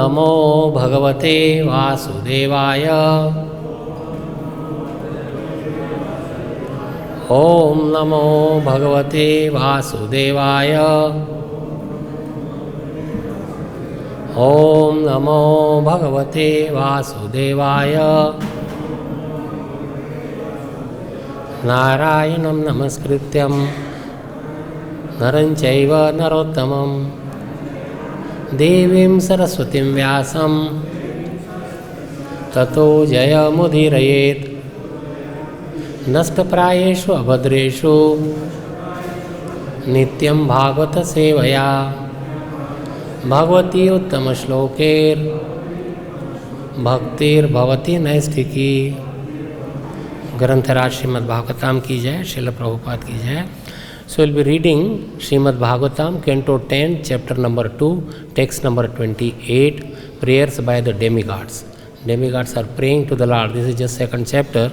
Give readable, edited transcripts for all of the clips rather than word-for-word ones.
नमो भगवते वासुदेवाय। ओम नमो भगवते वासुदेवाय। ओम नमो भगवते वासुदेवाय। नारायणं नमस्कृत्यं नरं चैव नरोत्तमं देवीं सरस्वतीं व्यासं ततो जयमुदीरयेत्। नष्टप्रायेषु अभद्रेषु नित्यं भागवत सेवया भगवती उत्तमश्लोकैर् भक्तिर्भवति नैष्ठिकी। ग्रंथराज श्रीमद् भागवतम की जय, श्रील प्रभुपाद की जय। So we'll be reading Srimad Bhagavatam, Canto 10, Chapter number 2, Text number 28, Prayers by the Demigods. Demigods are praying to the Lord. This is just second chapter.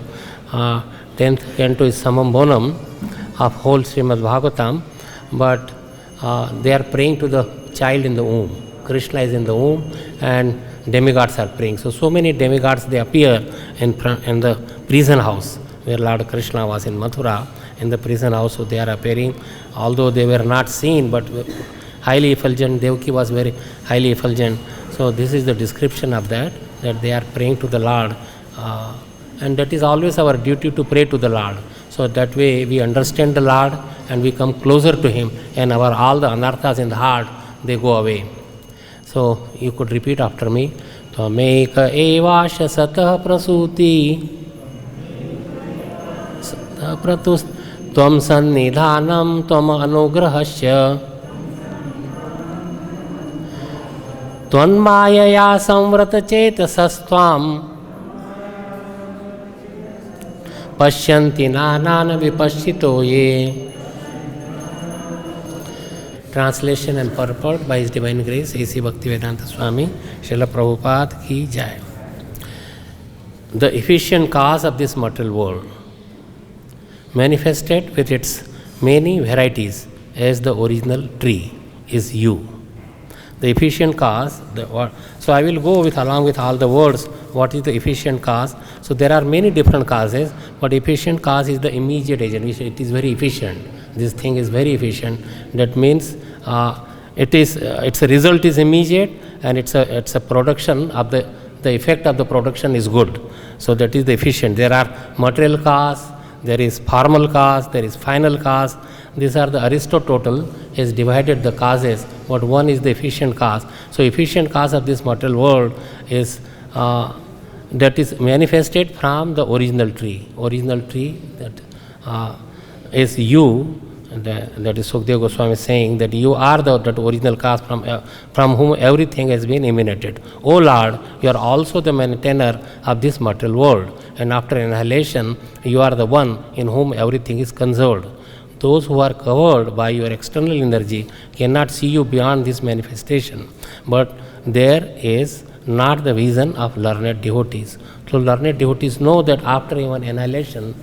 10th Canto is Samam Bonam of whole Srimad Bhagavatam, but they are praying to the child in the womb. Krishna is in the womb and demigods are praying. So many demigods, they appear in the prison house where Lord Krishna was in Mathura. In the prison house, so they are appearing, although they were not seen, but highly effulgent. Devaki was very highly effulgent. So this is the description of that they are praying to the Lord, and that is always our duty to pray to the Lord. So that way we understand the Lord and we come closer to Him, and all the anarthas in the heart, they go away. So you could repeat after me. Tvameka evasya satah prasuti pratus त्वं सन्निधानं त्वं अनुग्रहस्य त्वन्मायया संवृतचेतसस्त्वां पश्यन्ति नानान विपश्चितो ये. Translation and purport by His Divine Grace A.C. Bhaktivedanta Swami Srila Prabhupada ki jai. The efficient cause of this material world, manifested with its many varieties as the original tree, is you. The efficient cause, so I will go along with all the words, what is the efficient cause. So there are many different causes, but efficient cause is the immediate agent, which it is very efficient. This thing is very efficient. That means its result is immediate, and it's a production of the effect of the production is good. So that is the efficient. There are material cause, there is formal cause, there is final cause. These are the Aristotle has divided the causes, but one is the efficient cause. So efficient cause of this material world is that is manifested from the original tree. Original tree that is you. That is Sukadeva Goswami saying that you are that original cause from whom everything has been emanated. O Lord, you are also the maintainer of this material world, and after annihilation, you are the one in whom everything is conserved. Those who are covered by your external energy cannot see you beyond this manifestation, but there is not the vision of learned devotees. So learned devotees know that after even annihilation,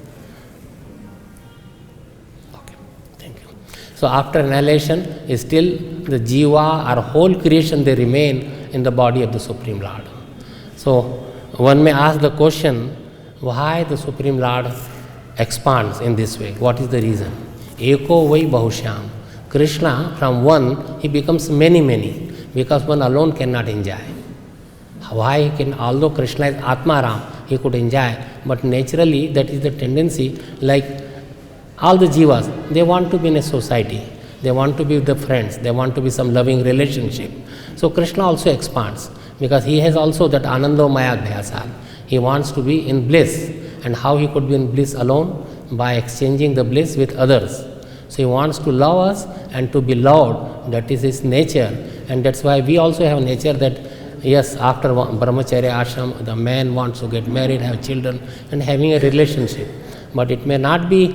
so after annihilation, still the jiva or whole creation, they remain in the body of the Supreme Lord. So one may ask the question, why the Supreme Lord expands in this way? What is the reason? Eko vai bahushyam. Krishna, from one, he becomes many, because one alone cannot enjoy. Why he can, although Krishna is Atmaram, he could enjoy, but naturally that is the tendency, like all the jivas, they want to be in a society, they want to be with the friends, they want to be some loving relationship. So Krishna also expands, because he has also that Anando Maya Dhyasa. He wants to be in bliss, and how he could be in bliss alone? By exchanging the bliss with others. So he wants to love us and to be loved, that is his nature, and that's why we also have nature that yes, after Brahmacharya ashram, the man wants to get married, have children, and having a relationship, but it may not be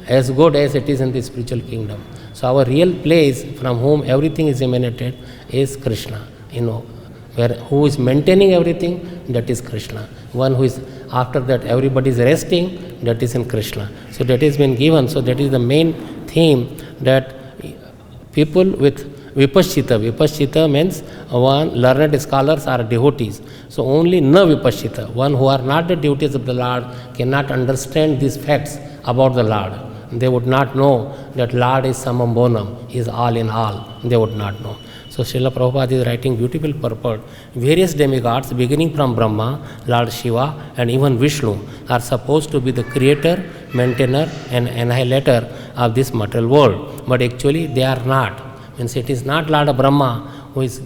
as good as it is in the spiritual kingdom. So our real place from whom everything is emanated is Krishna. Who is maintaining everything, that is Krishna. One who is, after that everybody is resting, that is in Krishna. So that has been given. So that is the main theme, that people with Vipashchita. Vipashchita means one learned scholars are devotees. So only na Vipashchita, one who are not the devotees of the Lord, cannot understand these facts about the Lord. They would not know that Lord is Samam Bonam, is all in all. They would not know. So Srila Prabhupada is writing beautiful purport. Various demigods, beginning from Brahma, Lord Shiva, and even Vishnu, are supposed to be the creator, maintainer, and annihilator of this material world. But actually they are not. Means it is not Lord Brahma who is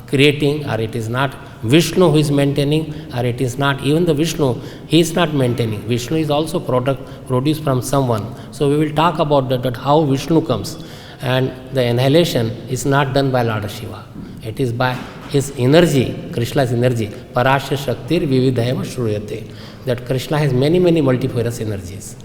creating, or it is not Vishnu who is maintaining, or it is not even the Vishnu, he is not maintaining. Vishnu is also produced from someone. So we will talk about that how Vishnu comes. And the annihilation is not done by Lord Shiva. It is by his energy, Krishna's energy. Parasya Shaktir Vividhayava Shruyate. That Krishna has many multifarious energies.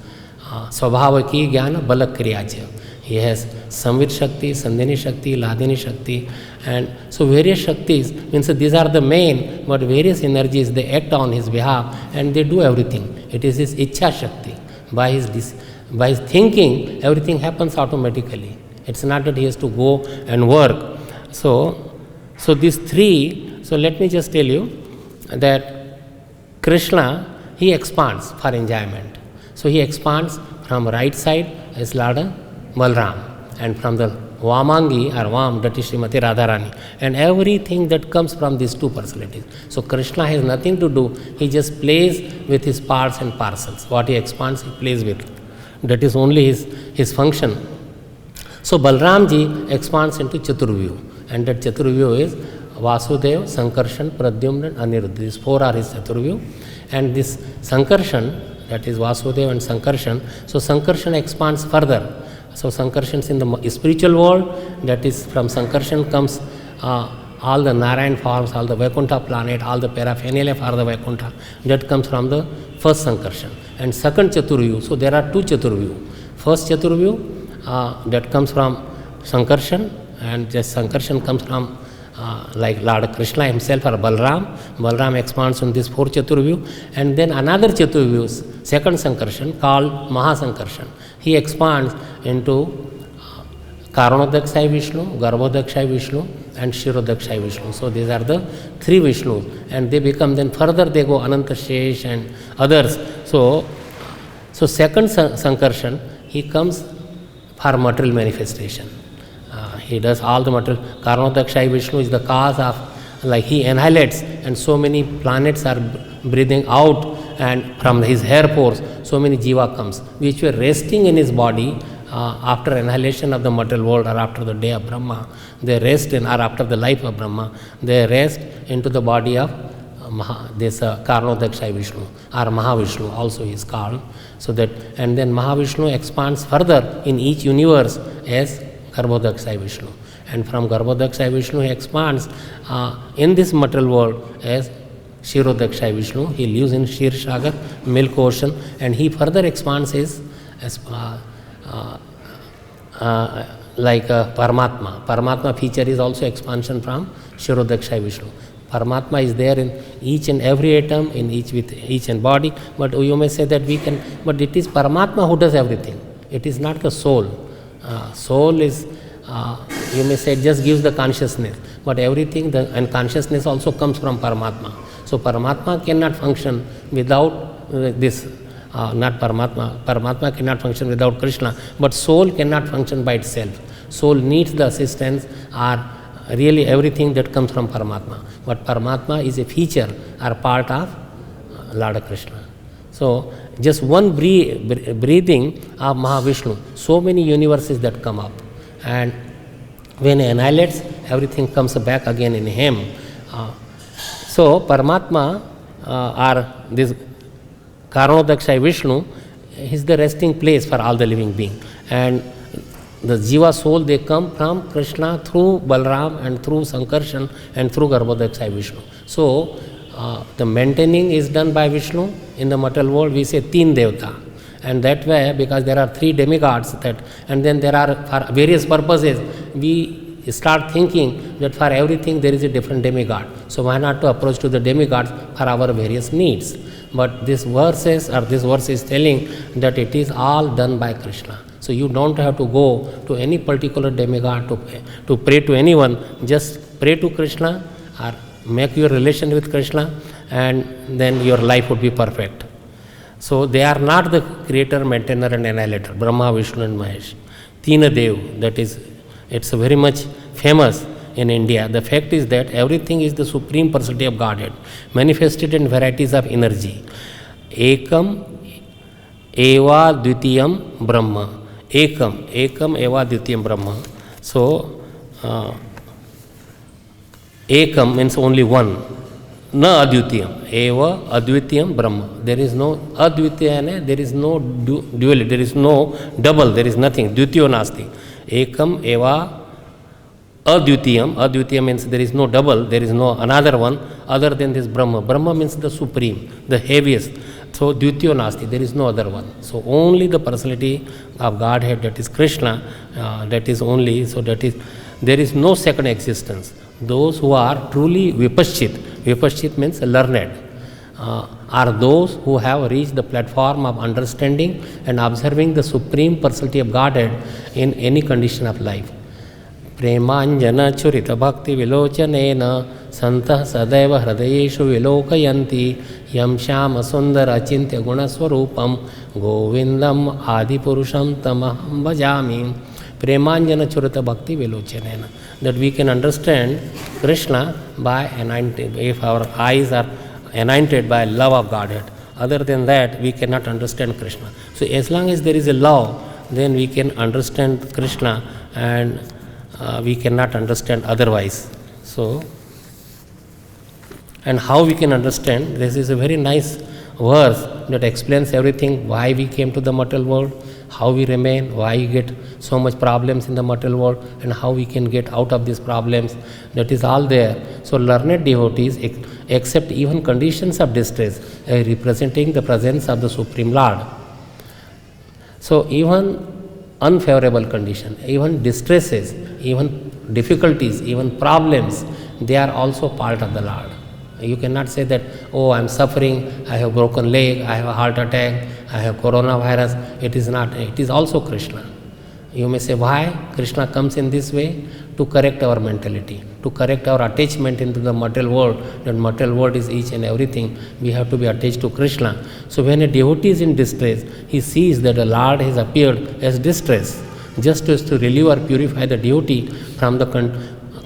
Swabhavaki Jnana Balak Kriyaja. He has Samvit Shakti, Sandhini Shakti, Ladini Shakti, and so various Shaktis, means these are the main, but various energies, they act on his behalf and they do everything. It is his Ichha Shakti. By his thinking, everything happens automatically. It's not that he has to go and work. So these three, so let me just tell you that Krishna, he expands for enjoyment. So he expands from right side as Lord Balram, and from the Vamangi or Vam, that is Srimati Radharani, and everything that comes from these two personalities. So Krishna has nothing to do, he just plays with his parts and parcels. What he expands, he plays with. That is only his function. So Balramji expands into Chaturvyu, and that Chaturvyu is Vasudeva, Sankarshan, Pradyumna, and Aniruddha. These four are his Chaturvyu. And this Sankarshan, that is Vasudeva and Sankarshan, so Sankarshan expands further. So Sankarshan is in the spiritual world, that is from Sankarshan comes all the Narayan forms, all the Vaikuntha planet, all the paraphernalia for the Vaikuntha, that comes from the first Sankarshan. And second Chaturvyu, so there are two Chaturvyu. First Chaturvyu, that comes from Sankarshan, and this Sankarshan comes from like Lord Krishna himself or Balram. Balram expands on this four Chaturvyu, and then another Chaturvyu, second Sankarshan called Mahasankarshan. He expands into Karanodakshai Vishnu, Garbhodakshai Vishnu, and Shirodakshai Vishnu. So these are the three Vishnus, and they become, then further they go Anantashesh and others. So second Sankarshan, he comes for material manifestation. He does all the material. Karanodakshai Vishnu is the cause of, like he annihilates, and so many planets are breathing out, and from his hair pores, so many jiva comes, which were resting in his body after annihilation of the material world, or after the day of Brahma. They rest in, or after the life of Brahma, they rest into the body of this Karanodakshai Vishnu, or Mahavishnu also he is called. So that, and then Mahavishnu expands further in each universe as Garbhodakshai Vishnu, and from Garbhodakshai Vishnu he expands in this material world as Shirodakshai Vishnu. He lives in Shir Sagar, milk ocean, and he further expands his as like Paramatma. Paramatma feature is also expansion from Shirodakshai Vishnu. Paramatma is there in each and every atom, in each and body, but you may say that we can, but it is Paramatma who does everything. It is not the soul. Soul is, you may say, just gives the consciousness, but everything, and consciousness also comes from Paramatma. So Paramatma cannot function without this, not Paramatma. Paramatma cannot function without Krishna, but soul cannot function by itself. Soul needs the assistance, or really everything that comes from Paramatma. But Paramatma is a feature or part of Lord Krishna. So just one breathing of Mahavishnu, so many universes that come up, and when he annihilates, everything comes back again in him. So Paramatma or this Karanodakshai Vishnu is the resting place for all the living beings, and the Jiva soul, they come from Krishna through Balram and through Sankarshan and through Garbhodakshai Vishnu. So the maintaining is done by Vishnu. In the material world we say Teen Devta, and that way, because there are three demigods, that, and then there are, for various purposes, we start thinking that for everything there is a different demigod. So why not to approach to the demigods for our various needs? But this verse is telling that it is all done by Krishna. So you don't have to go to any particular demigod to pray to anyone. Just pray to Krishna or make your relation with Krishna, and then your life would be perfect. So they are not the creator, maintainer and annihilator, Brahma, Vishnu and Mahesh. Tina Dev, that is, it's very much famous in India. The fact is that everything is the supreme personality of Godhead, manifested in varieties of energy. Ekam eva dvitiyam Brahma. Ekam eva dvitiyam Brahma. So, Ekam means only one. Na advitiyam. Eva advitiyam Brahma. There is no advitiyane, there is no duality, there is no double, there is nothing. Dvitiyo nasti. Ekam eva advitiyam. Advitiyam means there is no double, there is no another one other than this Brahma. Brahma means the supreme, the heaviest. So dvitiyo nasti, there is no other one. So only the personality of Godhead, that is Krishna, that is only, so that is, there is no second existence. Those who are truly Vipaschit means learned, are those who have reached the platform of understanding and observing the supreme personality of Godhead in any condition of life. Premanjana churita bhakti vilochanena santah sadaiva hridayeshu vilokayanti yam shama sundara achintya gunaswarupam govindam adipurusham tamaham bhajami. Premanjana churita bhakti vilochanena. That we can understand Krishna by anointing, if our eyes are anointed by love of Godhead. Other than that, we cannot understand Krishna. So as long as there is a love, then we can understand Krishna, and we cannot understand otherwise. So, and how we can understand? This is a very nice verse that explains everything, why we came to the material world, how we remain, why we get so much problems in the material world, and how we can get out of these problems. That is all there. So learned devotees accept even conditions of distress representing the presence of the Supreme Lord. So even unfavorable condition, even distresses, even difficulties, even problems, they are also part of the Lord. You cannot say that, oh, I am suffering, I have broken leg, I have a heart attack, I have coronavirus. It is not. It is also Krishna. You may say, why? Krishna comes in this way to correct our mentality, to correct our attachment into the material world. That material world is each and everything. We have to be attached to Krishna. So when a devotee is in distress, he sees that the Lord has appeared as distress, just as to relieve or purify the devotee from the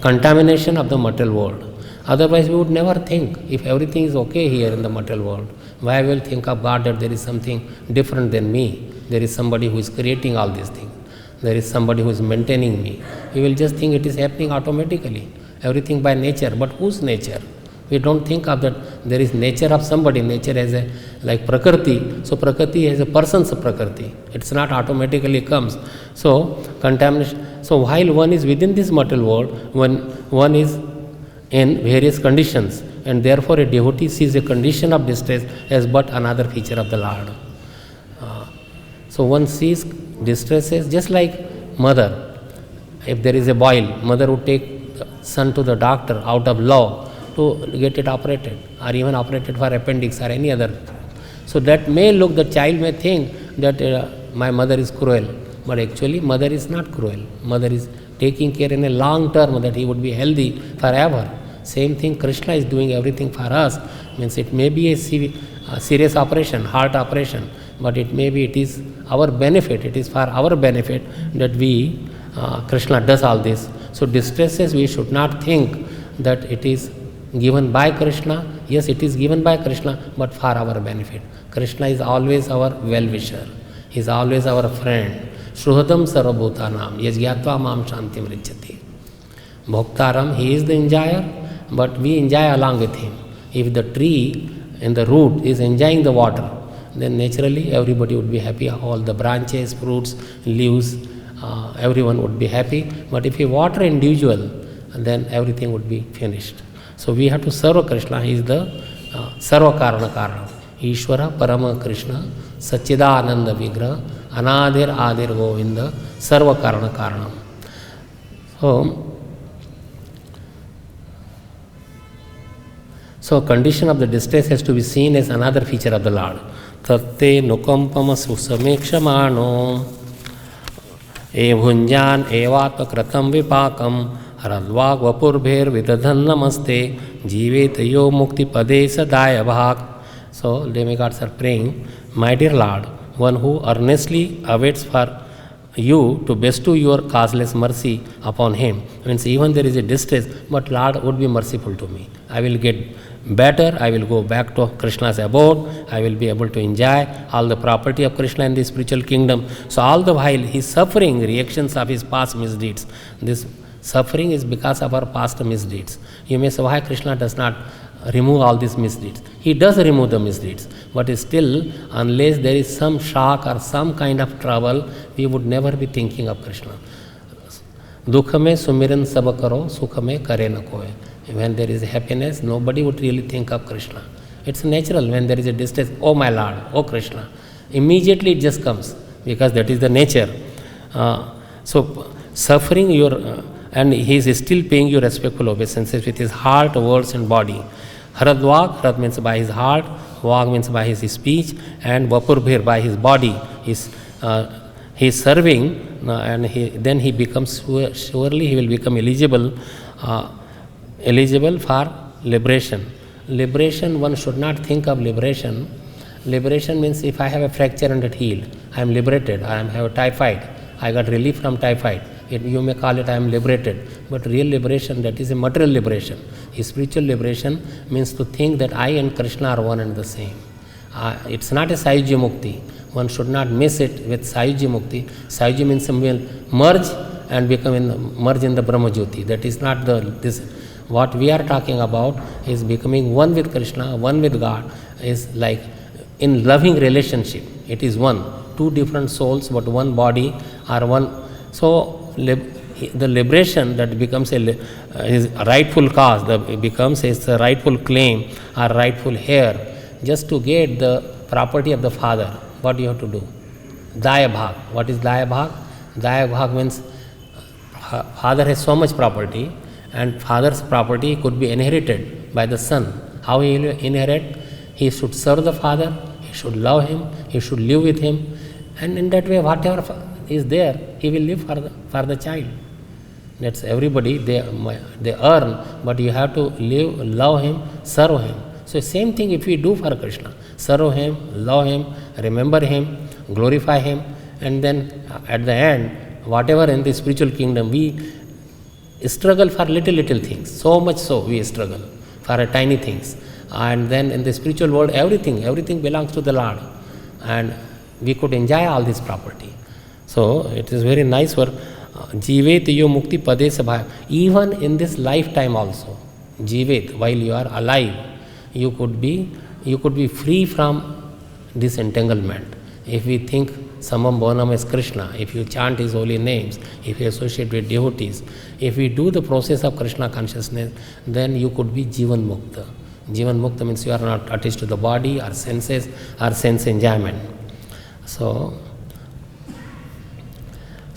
contamination of the material world. Otherwise, we would never think, if everything is okay here in the material world, why will think of God that there is something different than me? There is somebody who is creating all these things. There is somebody who is maintaining me. We will just think it is happening automatically. Everything by nature. But whose nature? We don't think of that there is nature of somebody. Nature has a, like Prakriti. So Prakriti has a person's Prakriti. It's not automatically comes. So contamination. So while one is within this material world, when one is in various conditions, and therefore a devotee sees a condition of distress as but another feature of the Lord. So one sees distresses just like mother. If there is a boil, mother would take the son to the doctor out of love to get it operated, or even operated for appendix or any other. So that may look, the child may think that my mother is cruel, but actually mother is not cruel. Mother is taking care in a long term that he would be healthy forever. Same thing Krishna is doing everything for us. Means it may be a serious operation, heart operation, but it may be, it is our benefit, it is for our benefit that we, Krishna does all this. So distresses, we should not think that it is given by Krishna. Yes, it is given by Krishna, but for our benefit. Krishna is always our well-wisher. He is always our friend. Shuhadam sarvabhutanam yajgyatva mam shantim richati. Bhoktaram, he is the enjoyer, but we enjoy along with him. If the tree and the root is enjoying the water, then naturally everybody would be happy. All the branches, fruits, leaves, everyone would be happy. But if you water individual, then everything would be finished. So we have to serve Krishna. He is the Sarva Karana Karana. Ishvara Parama Krishna Sachidananda Vigraha Anadir Adir Govinda Sarva Karana Karanam. So condition of the distress has to be seen as another feature of the Lord. Tatte nukampama susamekshmano ए भुंजान एवात्मकृतं विपाकम हरद्वाग वपुर्भेर्विदधन नमस्ते जीवेत यो मुक्ति पदे सदाय भाग. So demigods are praying, my dear Lord, one who earnestly awaits for you to bestow your causeless mercy upon him. Means even there is a distress, but Lord would be merciful to me. I will get better, I will go back to Krishna's abode, I will be able to enjoy all the property of Krishna in the spiritual kingdom. So all the while he is suffering reactions of his past misdeeds. This suffering is because of our past misdeeds. You may say, why Krishna does not remove all these misdeeds? He does remove the misdeeds, but still, unless there is some shock or some kind of trouble, we would never be thinking of Krishna. Dukha mein sumiran sab karo, sukha mein kare na koe. When there is happiness, nobody would really think of Krishna. It's natural. When there is a distress, oh my Lord, oh Krishna, immediately it just comes, because that is the nature. So suffering your, and he is still paying you respectful obeisances with his heart, words and body. Haradvag, Harad means by his heart, Vag means by his speech, and Vapurbhir by his body. He is serving, and then he becomes, surely he will become eligible for liberation. Liberation, one should not think of liberation. Liberation means if I have a fracture and it healed, I am liberated. I have a typhoid, I got relief from typhoid. You may call it I am liberated, but real liberation, that is a material liberation. Spiritual liberation means to think that I and Krishna are one and the same. It's not a Sayujya Mukti. One should not miss it with Sayujya Mukti. Sayujya means will merge and merge in the Brahma Jyoti. That is not this. What we are talking about is becoming one with Krishna, one with God, is like in loving relationship. It is one. Two different souls, but one body are one. So the liberation that becomes his rightful cause, that becomes his rightful claim or rightful heir, just to get the property of the father. What do you have to do? Daya Bhag. What is Daya Bhag? Daya Bhag means father has so much property, and father's property could be inherited by the son. How he will inherit? He should serve the father, he should love him, he should live with him, and in that way whatever is there, he will live for the child. That's everybody, they earn, but you have to live, love him, serve him. So same thing if we do for Krishna, serve him, love him, remember him, glorify him, and then at the end, whatever in the spiritual kingdom, we struggle for little things, so much so we struggle for tiny things. And then in the spiritual world, everything belongs to the Lord, and we could enjoy all this property. So it is very nice for Jivet yo mukti pade sabha. Even in this lifetime also, Jivet, while you are alive, you could be free from this entanglement. If we think Samam Bhavanam as Krishna, if you chant his holy names, if you associate with devotees, if we do the process of Krishna consciousness, then you could be Jivan Mukta. Jivan Mukta means you are not attached to the body or senses or sense enjoyment. So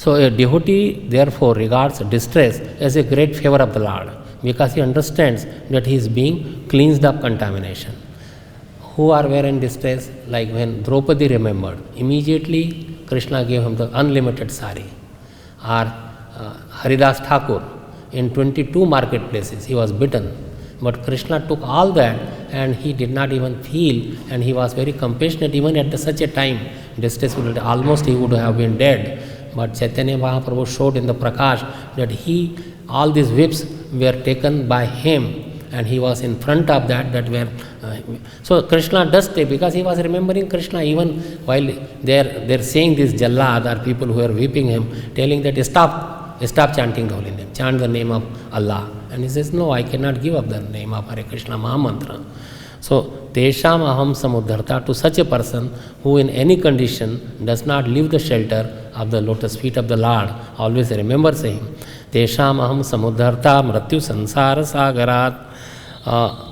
a devotee therefore regards distress as a great favor of the Lord, because he understands that he is being cleansed of contamination. Who were in distress? Like when Draupadi remembered, immediately Krishna gave him the unlimited sari. Or Haridas Thakur, in 22 marketplaces he was bitten, but Krishna took all that and he did not even feel, and he was very compassionate even at such a time. Distress would almost he would have been dead. But Chaitanya Mahaprabhu showed in the Prakash that all these whips were taken by him, and he was in front of that so Krishna does take, because he was remembering Krishna even while they're saying this Jallad, or people who are whipping him, telling that stop chanting the holy name, chant the name of Allah. And he says, no, I cannot give up the name of Hare Krishna Mahamantra. So, Tesham Aham Samudharta, to such a person who in any condition does not leave the shelter of the lotus feet of the Lord, always remembers him. Tesham Aham Samudharta Mrityu Sansara Sagarat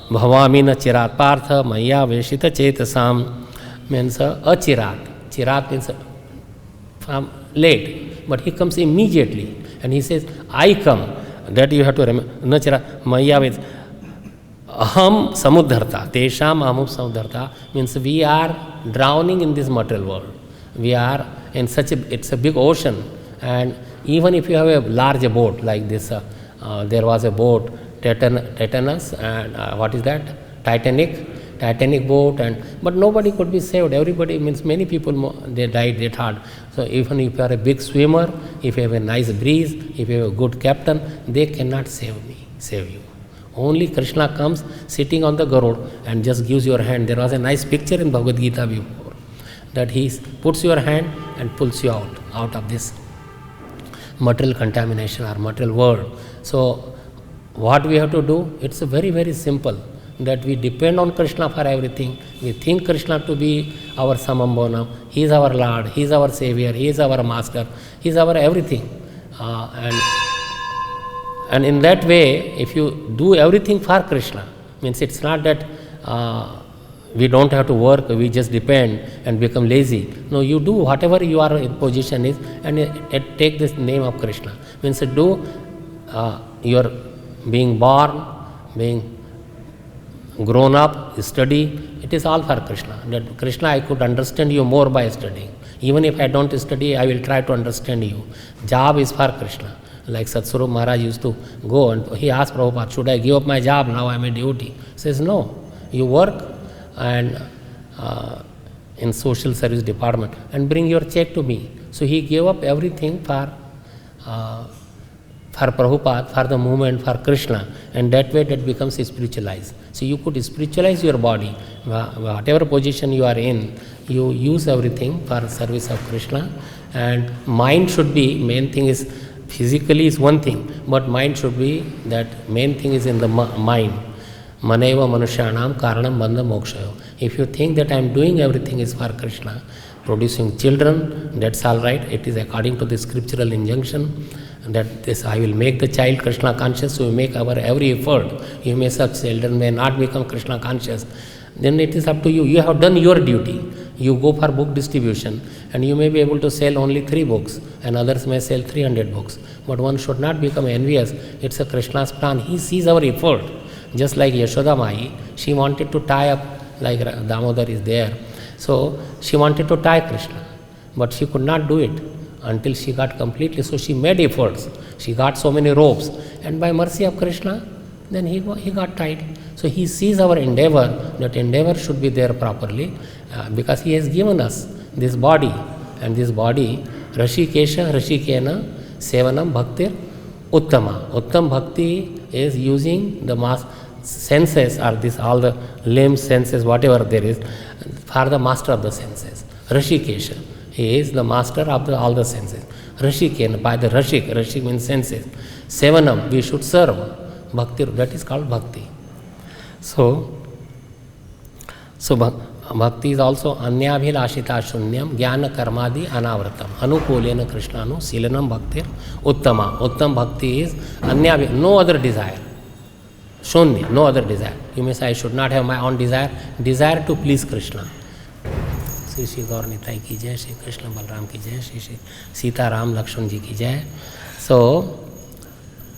Bhavami na Chirat Partha Maya Veshita Chetasam means Achirat. Chirat means from late, but he comes immediately and he says, I come. That you have to remember. Nachira Maya means Aham Samudharta. Tesham Aham Samudharta means we are drowning in this material world. We are in it's a big ocean, And even if you have a large boat like this, there was a boat, Titanus, and what is that? Titanic boat, and but nobody could be saved. Everybody, means many people, they died that hard. So even if you are a big swimmer, if you have a nice breeze, if you have a good captain, they cannot save you. Only Krishna comes sitting on the Garud and just gives your hand. There was a nice picture in Bhagavad Gita before, that he puts your hand and pulls you out of this material contamination or material world. So what we have to do, it's very, very simple, that we depend on Krishna for everything. We think Krishna to be our Samambonam. He is our Lord, He is our Savior, He is our Master, He is our everything. And in that way, if you do everything for Krishna, means it's not that we don't have to work, we just depend and become lazy. No, you do whatever your position is, and take this name of Krishna. Means do your being born, being grown up, study, it is all for Krishna. That Krishna, I could understand you more by studying. Even if I don't study, I will try to understand you. Job is for Krishna. Like Satsvarup Maharaj used to go and he asked Prabhupada, should I give up my job? Now I am a devotee. He says, no, you work and in social service department and bring your check to me. So he gave up everything for Prabhupada, for the movement, for Krishna, and that way that becomes spiritualized. So you could spiritualize your body, whatever position you are in, you use everything for service of Krishna. And mind should be, main thing is, physically is one thing, but mind should be, that main thing is in the mind. Maneva manushyanam karanam bandha mokshayo. If you think that I am doing everything is for Krishna, producing children, that's all right. It is according to the scriptural injunction, that this I will make the child Krishna conscious, so we make our every effort. You may such children may not become Krishna conscious. Then it is up to you. You have done your duty. You go for book distribution and you may be able to sell only 3 books and others may sell 300 books. But one should not become envious. It's a Krishna's plan. He sees our effort. Just like Yashoda Mai, she wanted to tie up, like Damodar is there. So she wanted to tie Krishna, but she could not do it until she got completely. So she made efforts. She got so many ropes, and by mercy of Krishna, then he got tied. So he sees our endeavor, that endeavor should be there properly, because he has given us this body, and this body, Rashikesha Rashikena Sevanam Bhaktir Uttama. Uttam Bhakti is using the senses, or this all the limbs, senses, whatever there is, for the master of the senses. Rashikesha, he is the master of all the senses. Rashikena, by the Rashik means senses. Sevanam, we should serve. Bhakti, that is called bhakti. So bhakti is also anyabhilashita shunyam jnana karmadi anavratam anukulena krishnanu silanam bhaktir uttama. Uttam bhakti is no other desire. Shunya, no other desire. You may say, I should not have my own desire. Desire to please Krishna. Shri Shri Gaur Nitai ki jai, Shri Krishna Balram ki jai, Shri Shri Sita Ram Lakshman ji ki jai. So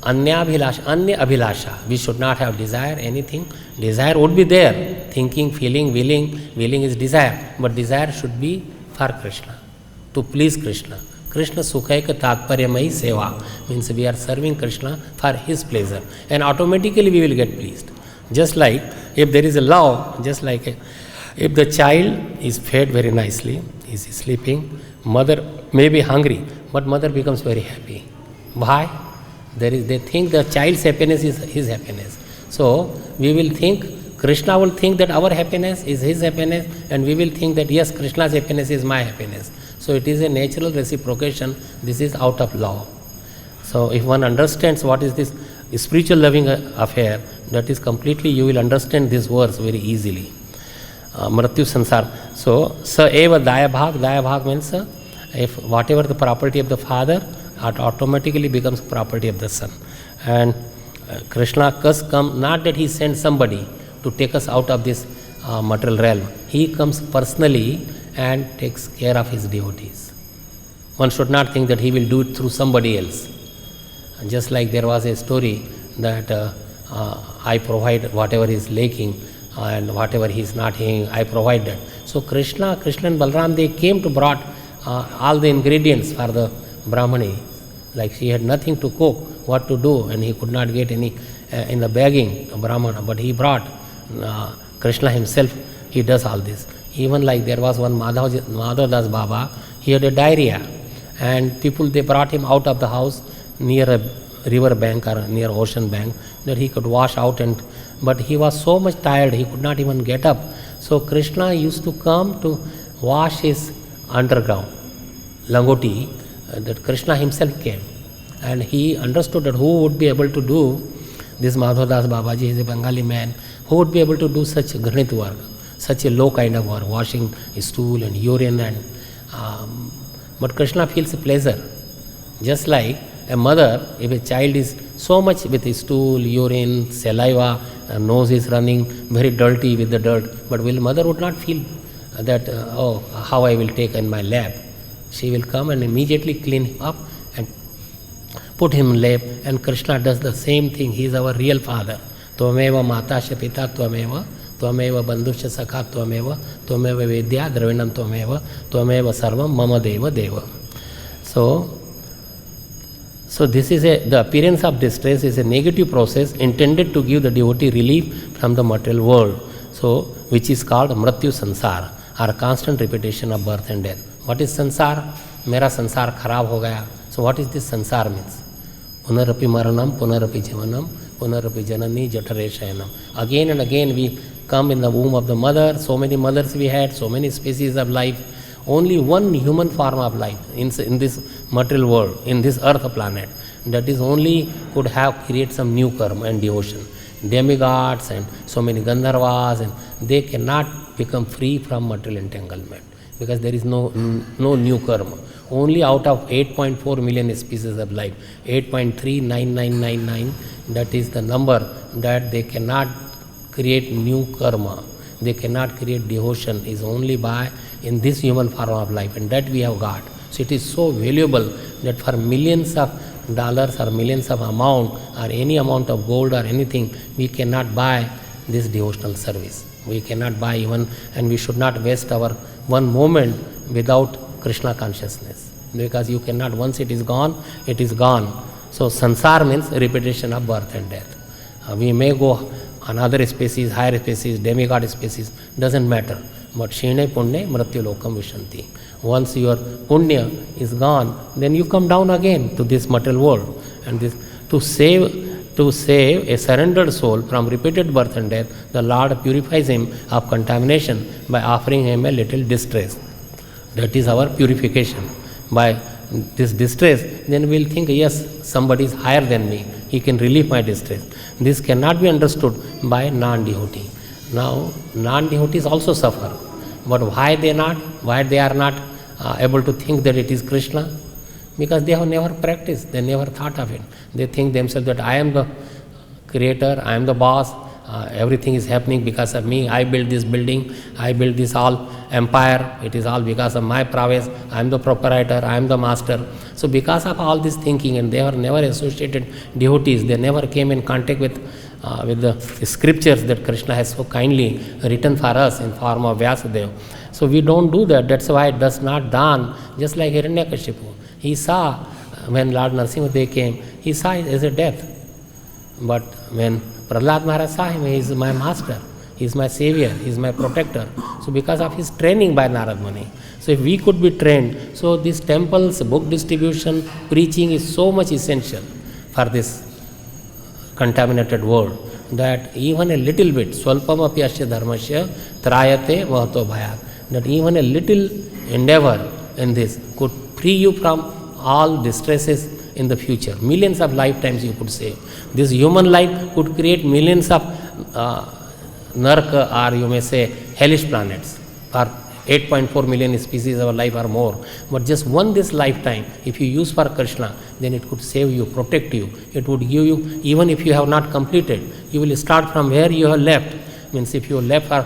anya abhilasha, we should not have desire, anything. Desire would be there, thinking, feeling, willing is desire, but desire should be for Krishna, to please Krishna. Krishna Sukhaika Tatparyamayi Seva, means we are serving Krishna for his pleasure, and automatically we will get pleased. Just like if there is a love, just like if the child is fed very nicely, is sleeping, mother may be hungry, but mother becomes very happy. Why? They think the child's happiness is his happiness. So we will think, Krishna will think that our happiness is his happiness, and we will think that yes, Krishna's happiness is my happiness. So it is a natural reciprocation. This is out of love. So if one understands what is this spiritual loving affair, that is completely, you will understand this verse very easily. Mrityu sansar. So sa eva daya bhag means if whatever the property of the father, it automatically becomes property of the son. And Krishna has come, not that he sends somebody to take us out of this material realm. He comes personally and takes care of his devotees. One should not think that he will do it through somebody else. Just like there was a story that I provide whatever is lacking and whatever he is not having, I provide that. So Krishna and Balram, they came to brought all the ingredients for the Brahmani, like she had nothing to cook, what to do, and he could not get any in the begging Brahmana, but he brought Krishna himself, he does all this. Even like there was one Madhav Das Baba, he had a diarrhea, and people, they brought him out of the house near a river bank or near ocean bank that he could wash out, but he was so much tired he could not even get up. So Krishna used to come to wash his underground langoti, that Krishna himself came, and he understood that who would be able to do this. Madhav Das Babaji is a Bengali man, who would be able to do such granit work, such a low kind of work, washing stool and urine, and but Krishna feels pleasure. Just like a mother, if a child is so much with stool, urine, saliva, nose is running, very dirty with the dirt, but mother would not feel that, oh, how I will take in my lap. She will come and immediately clean him up and put him in lap, and Krishna does the same thing. He is our real father. Tvameva matasya pita tvameva, tvameva bandhusya sakha tvameva, tvameva vedya dravinam tvameva, tvameva sarvam mama deva deva. So this is the appearance of distress is a negative process intended to give the devotee relief from the material world, so which is called mrityu sansara, or constant repetition of birth and death. What is sansar? Mera sansar kharab ho gaya. So what is this sansar means? Punarapi maranam, punarapi jivanam, punarapi janani jatare shayanam. Again and again we come in the womb of the mother. So many mothers we had, so many species of life. Only one human form of life in this material world, in this earth planet, that is only could have create some new karma and devotion. Demigods and so many Gandharvas, and they cannot become free from material entanglement, because there is no new karma. Only out of 8.4 million species of life, 8.39999, that is the number that they cannot create new karma. They cannot create devotion, is only by in this human form of life, and that we have got. So it is so valuable that for millions of dollars or millions of amount or any amount of gold or anything, we cannot buy this devotional service. We cannot buy even, and we should not waste our one moment without Krishna consciousness, because you cannot, once it is gone, it is gone. So sansar means repetition of birth and death. We may go another species, higher species, demigod species, doesn't matter. But Shine Punne Mrityu Lokam Vishanti. Once your Punya is gone, then you come down again to this material world. And this to save a surrendered soul from repeated birth and death, the Lord purifies him of contamination by offering him a little distress. That is our purification. By this distress, then we will think, yes, somebody is higher than me, he can relieve my distress. This cannot be understood by non-devotee. Now, non-devotees also suffer, but why they are not able to think that it is Krishna? Because they have never practiced, they never thought of it. They think themselves that I am the creator, I am the boss, everything is happening because of me, I built this building, I built this all empire, it is all because of my prowess, I am the proprietor, I am the master. So because of all this thinking, and they were never associated devotees, they never came in contact with the scriptures that Krishna has so kindly written for us in form of Vyasadeva. So we don't do that. That's why it does not dawn, just like Hiranyakashipu. He saw, when Lord Narasimha came, he saw it as a death. But when Prahlad Maharaj saw him, he is my master, he is my savior, he is my protector. So because of his training by Narad Muni. So if we could be trained, so these temples, book distribution, preaching is so much essential for this contaminated world, that even a little bit, swalpam api asya dharmasya trayate vahato bhayat, that even a little endeavor in this could free you from all distresses in the future. Millions of lifetimes you could save. This human life could create millions of narka, or you may say hellish planets, for 8.4 million species of life or more. But just one this lifetime, if you use for Krishna, then it could save you, protect you. It would give you, even if you have not completed, you will start from where you have left. Means if you left for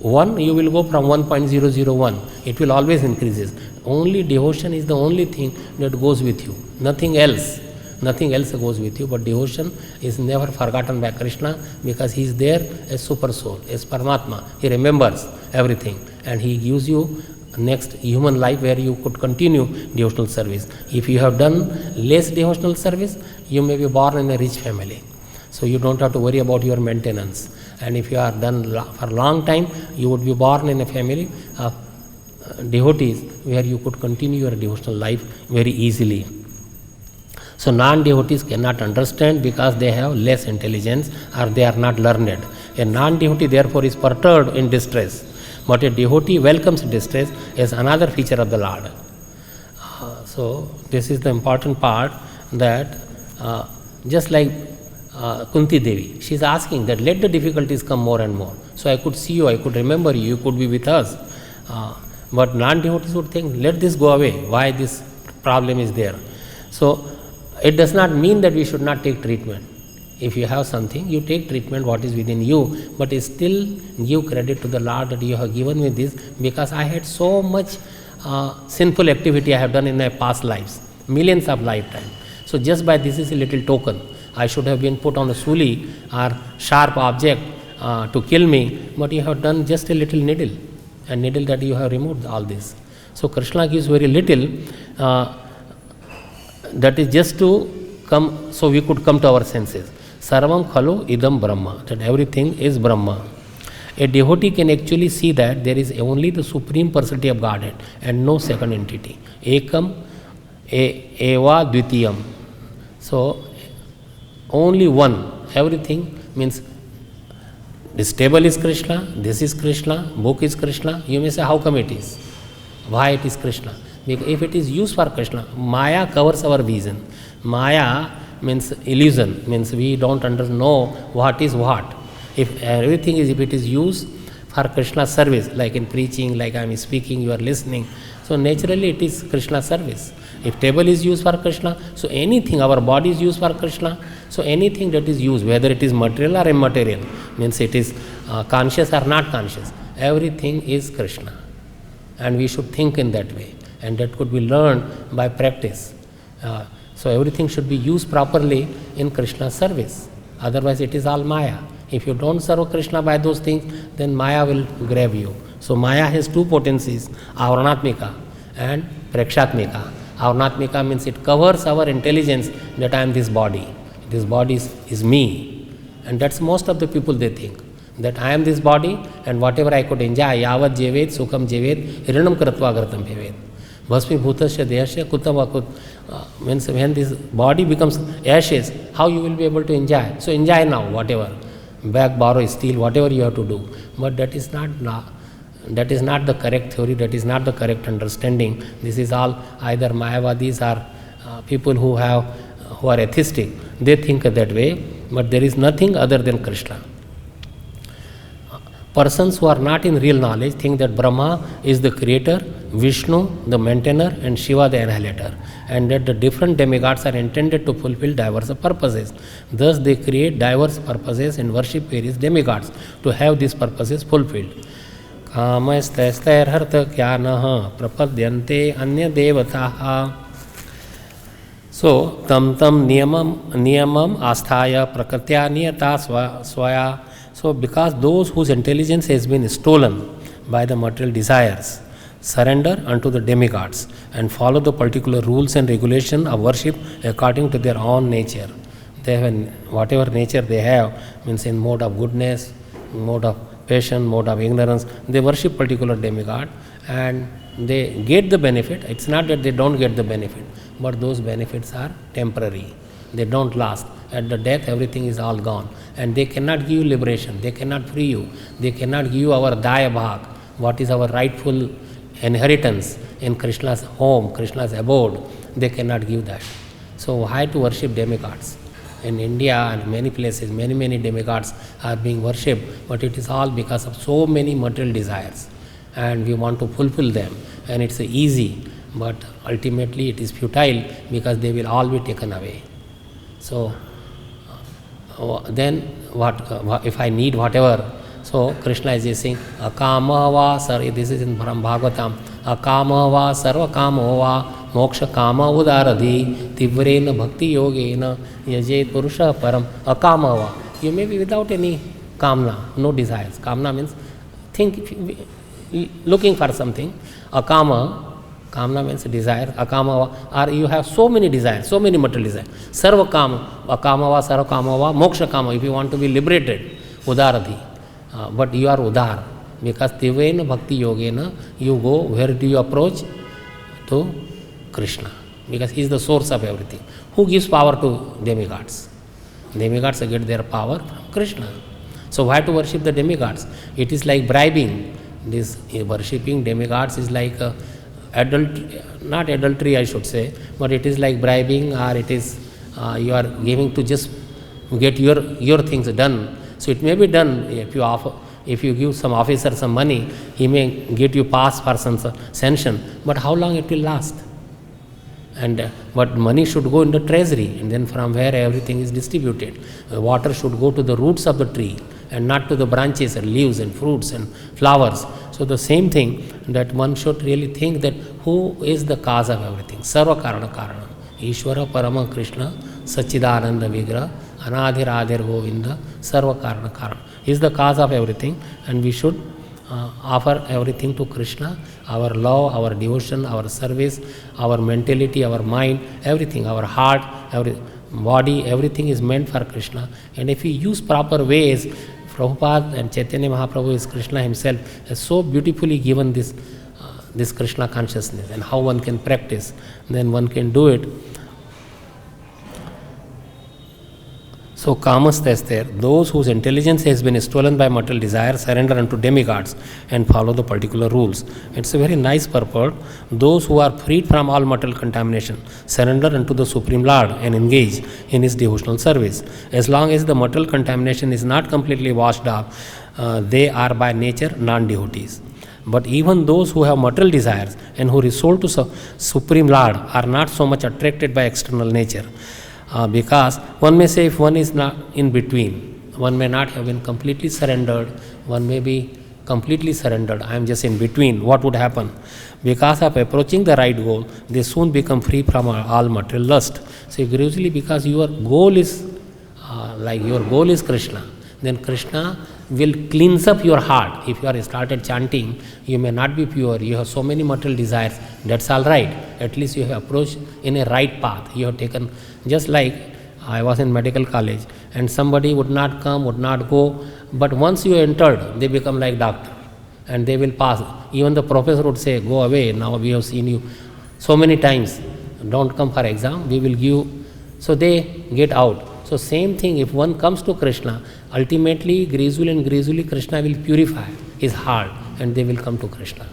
1, you will go from 1.001. It will always increases. Only devotion is the only thing that goes with you. Nothing else. Nothing else goes with you, but devotion is never forgotten by Krishna, because he is there as super soul, as Paramatma. He remembers everything, and he gives you next human life where you could continue devotional service. If you have done less devotional service, you may be born in a rich family. So you don't have to worry about your maintenance. And if you are done for a long time, you would be born in a family of devotees where you could continue your devotional life very easily. So non-devotees cannot understand because they have less intelligence or they are not learned. A non-devotee therefore is perturbed in distress, but a devotee welcomes distress as another feature of the Lord. So this is the important part, that just like Kunti Devi, she is asking that let the difficulties come more and more. So I could see you, I could remember you, you could be with us. But non-devotees would think, let this go away, why this problem is there. So it does not mean that we should not take treatment. If you have something, you take treatment what is within you, but still give credit to the Lord that you have given me this, because I had so much sinful activity I have done in my past lives, millions of lifetimes. So just by this is a little token. I should have been put on a suli or sharp object to kill me, but you have done just a little needle, and needle that you have removed all this. So Krishna gives very little, that is just to come, so we could come to our senses. Sarvam khalu idam Brahma, that everything is Brahma. A devotee can actually see that there is only the Supreme Personality of Godhead and no second entity. Ekam eva dvitiyam. So only one. Everything means this table is Krishna, this is Krishna, book is Krishna. You may say, how come it is? Why it is Krishna? Because if it is used for Krishna, Maya covers our vision. Maya means illusion, means we don't know what is what. If everything is, if it is used for Krishna service, like in preaching, like I am speaking, you are listening, so naturally it is Krishna service. If table is used for Krishna, so anything, our body is used for Krishna, so anything that is used, whether it is material or immaterial, means it is conscious or not conscious, everything is Krishna. And we should think in that way, and that could be learned by practice. So everything should be used properly in Krishna's service, otherwise it is all Maya. If you don't serve Krishna by those things, then Maya will grab you. So Maya has two potencies, Avarnatmika and Prakshatmika. Avarnatmika means it covers our intelligence that I am this body. This body is me. And that's most of the people, they think that I am this body and whatever I could enjoy, yavat jevet, sukham jevet, hiranam kratva gratam bhevet. Bhasmi bhutasya dehasya kutam akut. Means when this body becomes ashes, how you will be able to enjoy? So enjoy now, whatever. Beg, borrow, steal, whatever you have to do. But that is not the correct theory, that is not the correct understanding. This is all either Mayavadis or people who are atheistic. They think that way, but there is nothing other than Krishna. Persons who are not in real knowledge think that Brahma is the creator, Vishnu the maintainer, and Shiva the annihilator, and that the different demigods are intended to fulfill diverse purposes. Thus they create diverse purposes and worship various demigods to have these purposes fulfilled. Kamastastairhartha kyanah prapadyante anya devataha. So tam niyamam asthaya prakritya niyata swaya. So because those whose intelligence has been stolen by the material desires surrender unto the demigods and follow the particular rules and regulation of worship according to their own nature. They have whatever nature they have, means in mode of goodness, mode of passion, mode of ignorance, they worship particular demigod and they get the benefit. It's not that they don't get the benefit, but those benefits are temporary. They don't last. At the death, everything is all gone. And they cannot give you liberation. They cannot free you. They cannot give you our daya bhag, what is our rightful inheritance in Krishna's home, Krishna's abode. They cannot give that. So why to worship demigods? In India and many places, many demigods are being worshipped, but it is all because of so many material desires. And we want to fulfill them. And it's easy, but ultimately it is futile because they will all be taken away. So then what if I need whatever? So Krishna is saying, akama va sarva, this is in Bhagavatam, akama va sarva kama va moksha kama udaradhi tivrena bhakti yogena yajet purusha param akama va. You may be without any kamna, no desires. Kamna means think looking for something. Akama, kamna means desire, akama, or you have so many desires, so many material desires. Sarva kama, akamava, sarva kamava, moksha kama, if you want to be liberated, udarati. But you are udar, because tivena bhakti yogena, you go, where do you approach? To Krishna, because he is the source of everything. Who gives power to demigods? Demigods get their power from Krishna. So why to worship the demigods? It is like bribing. This worshipping demigods is like not adultery I should say, but it is like bribing, or it is you are giving to just get your things done. So it may be done if you give some officer some money, he may get you pass for some sanction, but how long it will last? And but money should go in the treasury, and then from where everything is distributed. Water should go to the roots of the tree and not to the branches and leaves and fruits and flowers. So the same thing, that one should really think that who is the cause of everything. Sarva karana karana. Ishvara Parama Krishna Sachidananda Vigra Anadhir Adhir Govinda Sarva karana karana. He is the cause of everything, and we should offer everything to Krishna. Our love, our devotion, our service, our mentality, our mind, everything, our heart, our body, everything is meant for Krishna. And if we use proper ways, Prabhupada and Chaitanya Mahaprabhu is Krishna himself has so beautifully given this Krishna consciousness and how one can practice, then one can do it. So Kamastha is there. Those whose intelligence has been stolen by material desire surrender unto demigods and follow the particular rules. It's a very nice purport. Those who are freed from all material contamination surrender unto the Supreme Lord and engage in his devotional service. As long as the material contamination is not completely washed off, they are by nature non-devotees. But even those who have material desires and who resort to Supreme Lord are not so much attracted by external nature. Because one may say, if one is not in between, one may not have been completely surrendered, one may be completely surrendered, I am just in between, what would happen? Because of approaching the right goal, they soon become free from all material lust. So gradually, because your goal is Krishna, then Krishna will cleanse up your heart. If you are started chanting, you may not be pure, you have so many material desires, that's all right. At least you have approached in a right path. You have taken, just like I was in medical college and somebody would not come, would not go, but once you entered, they become like doctor and they will pass. Even the professor would say, go away, now we have seen you so many times, don't come for exam, we will give. So they get out. So same thing, if one comes to Krishna, ultimately, gradually Krishna will purify his heart and they will come to Krishna.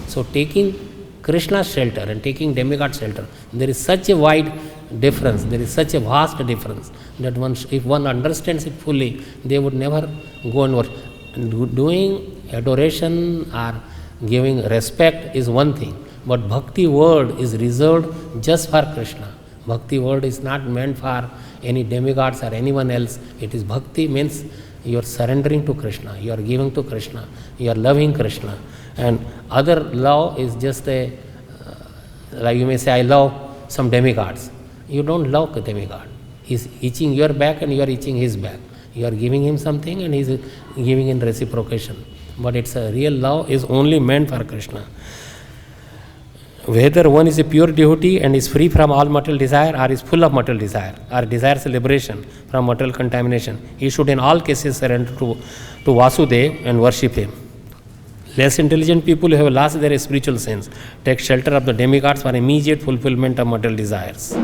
So taking Krishna's shelter and taking demigod shelter, there is such a wide difference, there is such a vast difference that if one understands it fully, they would never go and worship. Doing adoration or giving respect is one thing, but bhakti word is reserved just for Krishna. Bhakti word is not meant for any demigods or anyone else. It is bhakti means you are surrendering to Krishna, you are giving to Krishna, you are loving Krishna. And other love is just like you may say, I love some demigods. You don't love the demigod. He is itching your back and you are itching his back. You are giving him something and he is giving in reciprocation. But it's a real love is only meant for Krishna. Whether one is a pure devotee and is free from all material desire or is full of material desire or desires liberation from material contamination, he should in all cases surrender to Vasudeva and worship him. Less intelligent people who have lost their spiritual sense take shelter of the demigods for immediate fulfillment of material desires.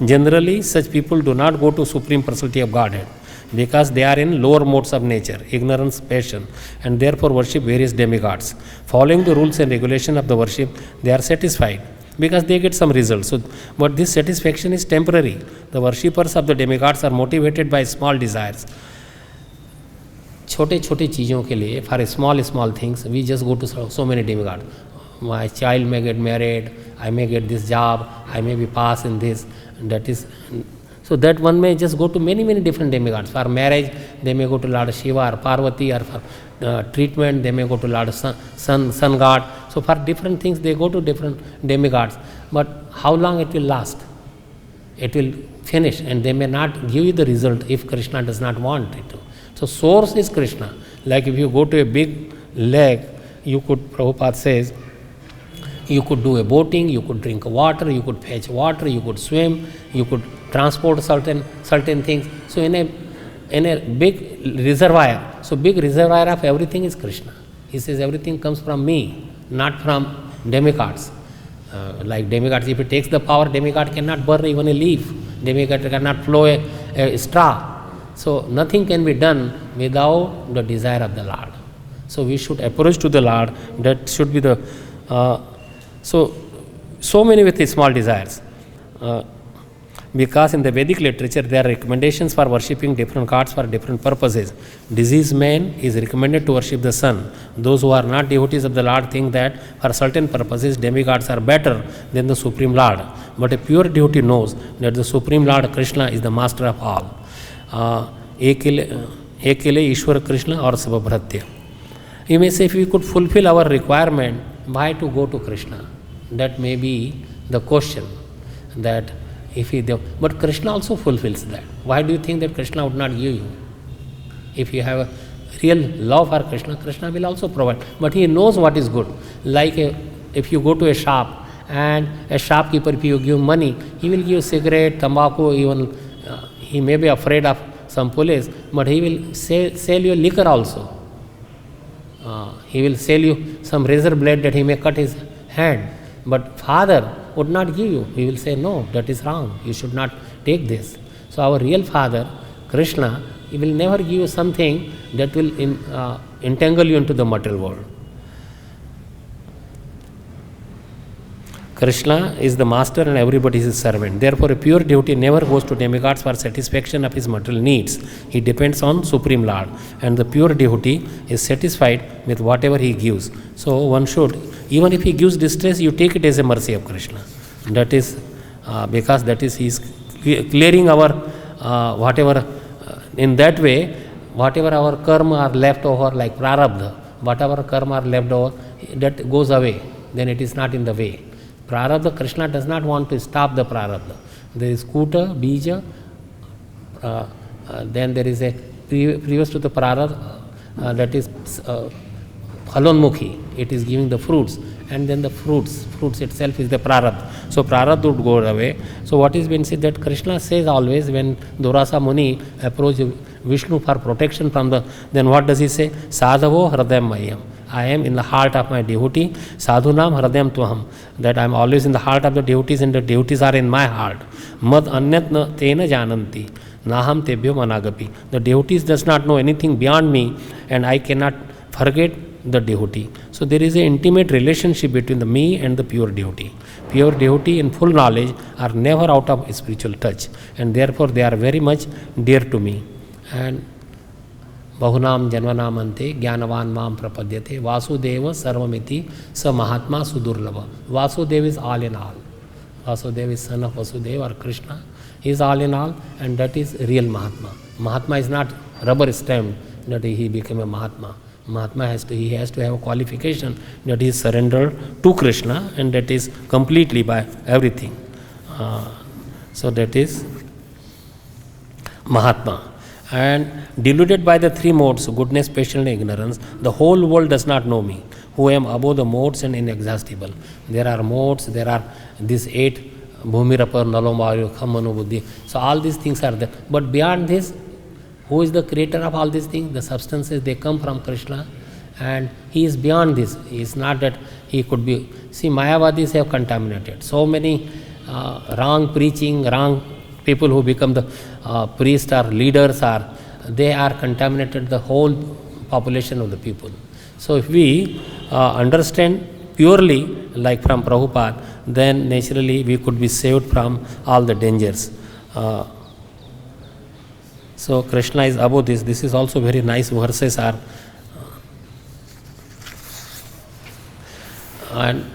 Generally, such people do not go to Supreme Personality of Godhead because they are in lower modes of nature, ignorance, passion, and therefore worship various demigods. Following the rules and regulation of the worship, they are satisfied because they get some results. So, but this satisfaction is temporary. The worshippers of the demigods are motivated by small desires. छोटे छोटे चीज़ों के लिए, for small things, we just go to so many demigods. My child may get married, I may get this job, I may be passed in this, that is. So that one may just go to many different demigods. For marriage, they may go to Lord Shiva or Parvati, or for treatment, they may go to Lord Sun God. So for different things, they go to different demigods. But how long it will last? It will finish and they may not give you the result if Krishna does not want it to. So source is Krishna. Like if you go to a big lake, you could, Prabhupada says, you could do a boating, you could drink water, you could fetch water, you could swim, you could transport certain things. So in a big reservoir, so big reservoir of everything is Krishna. He says everything comes from me, not from demigods. Like demigods, if he takes the power, demigod cannot burn even a leaf, demigod cannot flow a straw. So nothing can be done without the desire of the Lord. So we should approach to the Lord. That should be the so many with the small desires. Because in the Vedic literature there are recommendations for worshipping different gods for different purposes. Diseased man is recommended to worship the sun. Those who are not devotees of the Lord think that for certain purposes demigods are better than the Supreme Lord. But a pure devotee knows that the Supreme Lord Krishna is the master of all. Ekile Ishwar Krishna or Sababhratya. You may say, if we could fulfill our requirement, why to go to Krishna? That may be the question. That if he, but Krishna also fulfills that. Why do you think that Krishna would not give you? If you have a real love for Krishna, Krishna will also provide. But he knows what is good. Like if you go to a shop and a shopkeeper, if you give money, he will give cigarette, tobacco, even he may be afraid of some police, but he will sell you liquor also. He will sell you some razor blade that he may cut his hand. But Father would not give you. He will say, no, that is wrong. You should not take this. So our real Father, Krishna, he will never give you something that will entangle you into the material world. Krishna is the master and everybody is his servant. Therefore, a pure devotee never goes to demigods for satisfaction of his material needs. He depends on Supreme Lord. And the pure devotee is satisfied with whatever he gives. So one should, even if he gives distress, you take it as a mercy of Krishna. That is, because that is, he is clearing our, whatever, in that way, whatever our karma are left over, like prarabdha, whatever karma are left over, that goes away. Then it is not in the way. Prarabdha, Krishna does not want to stop the prarabdha. There is kuta, bija, then there is a previous to the prarabdha, that is phalonmukhi. It is giving the fruits, and then the fruits itself is the prarabdha. So prarabdha would go away. So what is been said that Krishna says always when Durvasa Muni approached Vishnu for protection from the, then what does he say? Sadhavo hridayam mayam. I am in the heart of my devotee. Sadhunam hridayam tuham. That I am always in the heart of the devotees and the devotees are in my heart. Mad anyat na tena jananti. Naham tebhyo managapi. The devotees does not know anything beyond me and I cannot forget the devotee. So there is an intimate relationship between the me and the pure devotee. Pure devotee in full knowledge are never out of spiritual touch and therefore they are very much dear to me. And Bahunam Janvanamante Gyanavan Mam Prapadyate Vasudeva Sarvamiti Sa Mahatma Sudurlava. Vasudeva is all in all. Vasudeva is son of Vasudeva or Krishna. He is all in all and that is real Mahatma. Mahatma is not rubber stamped that he became a Mahatma. Mahatma has to have a qualification that he is surrendered to Krishna and that is completely by everything. So that is Mahatma. And deluded by the three modes, goodness, patience and ignorance, the whole world does not know me, who am above the modes and inexhaustible. There are modes, there are these 8, Bhumirapar, Nalomayu, Khamanu, Buddhi. So all these things are there. But beyond this, who is the creator of all these things? The substances, they come from Krishna and he is beyond this. He is not that he could be. See, Mayavadis have contaminated. So many wrong preaching, wrong people who become the priests or leaders they are contaminated the whole population of the people. So if we understand purely like from Prabhupada, then naturally we could be saved from all the dangers. So Krishna is above this. This is also very nice verses are. And